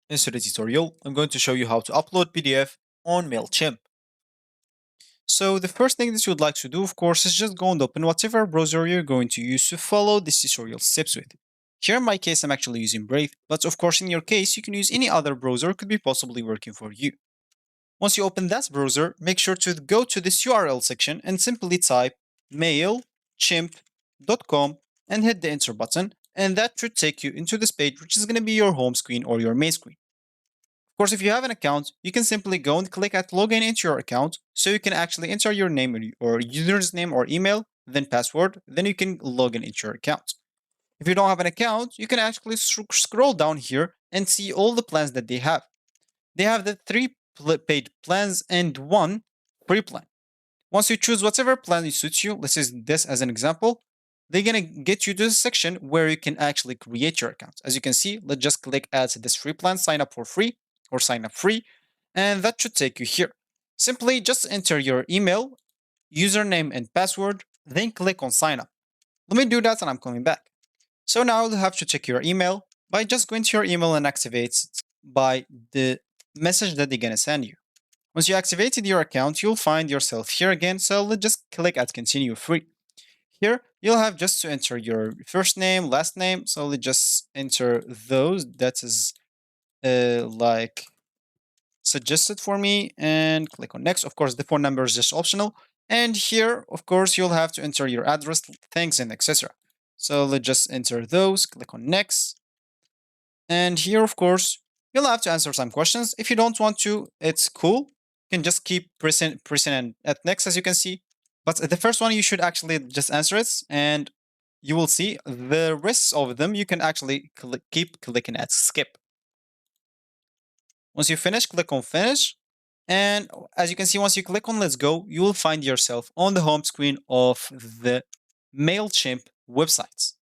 In today's tutorial, I'm going to show you how to upload PDF on Mailchimp. So the first thing that you would like to do, of course, is just go and open whatever browser you're going to use to follow this tutorial steps with. Here in my case, I'm actually using Brave, but of course in your case, you can use any other browser could be possibly working for you. Once you open that browser, make sure to go to this URL section and simply type mailchimp.com and hit the enter button, and that should take you into this page, which is going to be your home screen or your main screen. Of course, if you have an account, you can simply go and click at login into your account, so you can actually enter your name or user's name or email, then password, then you can log in into your account. If you don't have an account, you can actually scroll down here and see all the plans that they have. They have the 3 paid plans and 1 free plan. Once you choose whatever plan suits you, let's use this as an example, they're gonna get you to this section where you can actually create your account. As you can see, let's just click add this free plan, sign up for free or sign up free, and that should take you here. Simply just enter your email, username and password, then click on sign up. Let me do that and I'm coming back. So now you'll have to check your email by just going to your email and activate it by the message that they're gonna send you. Once you activated your account, you'll find yourself here again, so let's just click at continue free. Here, you'll have just to enter your first name, last name, so let's just enter those that is like suggested for me and click on next. Of course, the phone number is just optional. And here, of course, you'll have to enter your address, thanks, and etc. So let's just enter those, click on next. And here, of course, you'll have to answer some questions. If you don't want to, it's cool. You can just keep pressing at next, as you can see. But the first one, you should actually just answer it, and you will see the rest of them. You can actually keep clicking at skip. Once you finish, click on finish. And as you can see, once you click on let's go, you will find yourself on the home screen of the Mailchimp websites.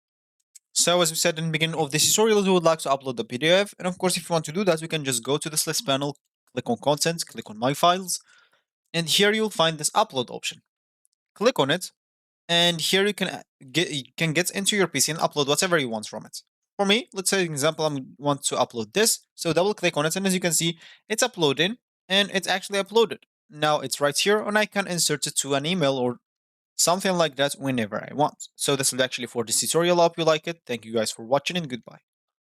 So as we said in the beginning of this tutorial, we would like to upload the PDF. And of course, if you want to do that, we can just go to this list panel, click on content, click on my files. And here you'll find this upload option. Click on it. And here you can get into your PC and upload whatever you want from it. For me, let's say, for example, I want to upload this. So double click on it. And as you can see, it's uploading and it's actually uploaded. Now it's right here and I can insert it to an email or something like that whenever I want. So this is actually for this tutorial. I hope you like it. Thank you guys for watching and goodbye.